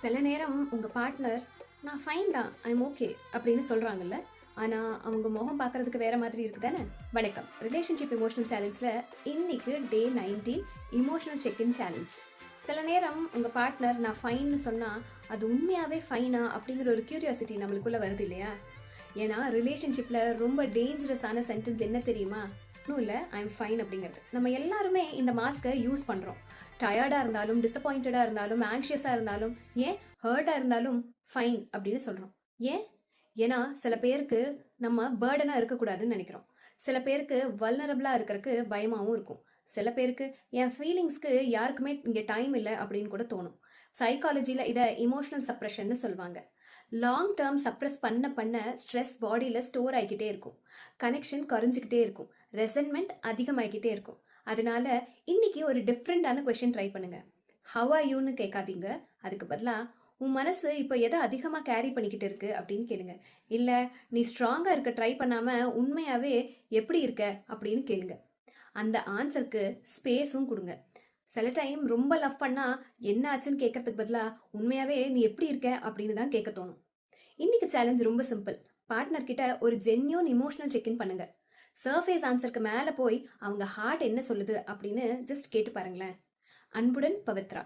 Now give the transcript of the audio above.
சில நேரம் உங்க பார்ட்னர் நான் ஃபைன் தான் ஐம் ஓகே அப்படின்னு சொல்றாங்கல்ல. ஆனா அவங்க முகம் பார்க்கறதுக்கு வேற மாதிரி இருக்குதானே. வணக்கம், ரிலேஷன்ஷிப் இமோஷனல் சேலஞ்சில் இன்னைக்கு டே 90 இமோஷனல் செக்இன் சேலஞ்ச். சில நேரம் உங்க பார்ட்னர் நான் ஃபைன்னு சொன்னா அது உண்மையாவே ஃபைனா அப்படிங்கிற ஒரு கியூரியாசிட்டி நம்மளுக்குள்ள வருது இல்லையா. ஏன்னா ரிலேஷன்ஷிப்ல ரொம்ப டேஞ்சரஸான சென்டென்ஸ் என்ன தெரியுமா? ஒன்றும் இல்லை, ஐம் ஃபைன் அப்படிங்கிறது. நம்ம எல்லாருமே இந்த மாஸ்கை யூஸ் பண்ணுறோம். டயர்டாக இருந்தாலும், டிசப்பாயிண்டடாக இருந்தாலும், ஆங்ஷியஸாக இருந்தாலும், ஏன் ஹர்ட்டாக இருந்தாலும் ஃபைன் அப்படின்னு சொல்கிறோம். ஏன்? ஏன்னா சில பேருக்கு நம்ம பேர்டனாக இருக்கக்கூடாதுன்னு நினைக்கிறோம். சில பேருக்கு வல்னரபிளாக இருக்கிறதுக்கு பயமாகவும் இருக்கும். சில பேருக்கு என் ஃபீலிங்ஸ்க்கு யாருக்குமே இங்கே டைம் இல்லை அப்படின்னு கூட தோணும். சைக்காலஜியில் இதை இமோஷனல் சப்ரெஷன்னு சொல்லுவாங்க. லாங் டேர்ம் சப்ரெஸ் பண்ண பண்ண ஸ்ட்ரெஸ் பாடியில் ஸ்டோர் ஆகிக்கிட்டே இருக்கும். கனெக்ஷன் குறைஞ்சிக்கிட்டே இருக்கும். ரெசன்மெண்ட் அதிகமாகிக்கிட்டே இருக்கும். அதனால இன்னைக்கு ஒரு டிஃப்ரெண்டான கொஸ்டின் ட்ரை பண்ணுங்க. ஹவ் ஆர் யூன்னு கேட்காதீங்க. அதுக்கு பதிலாக உன் மனசு இப்போ எதை அதிகமாக கேரி பண்ணிக்கிட்டு இருக்கு அப்படின்னு கேளுங்க. இல்லை, நீ ஸ்ட்ராங்காக இருக்க ட்ரை பண்ணாமல் உண்மையாகவே எப்படி இருக்க அப்படின்னு கேளுங்க. அந்த ஆன்சருக்கு ஸ்பேஸும் கொடுங்க. சில டைம் ரொம்ப லவ் பண்ணா என்ன ஆச்சுன்னு கேட்கறதுக்கு பதிலாக உண்மையாகவே நீ எப்படி இருக்க அப்படின்னு தான் கேட்க தோணும். இன்னைக்கு சேலஞ்ச் ரொம்ப சிம்பிள். பார்ட்னர் கிட்ட ஒரு ஜென்யூன் இமோஷனல் செக்இன் பண்ணுங்க. சர்ஃபேஸ் ஆன்சருக்கு மேலே போய் அவங்க ஹார்ட் என்ன சொல்லுது அப்படின்னு ஜஸ்ட் கேட்டு பாருங்களேன். அன்புடன் பவித்ரா.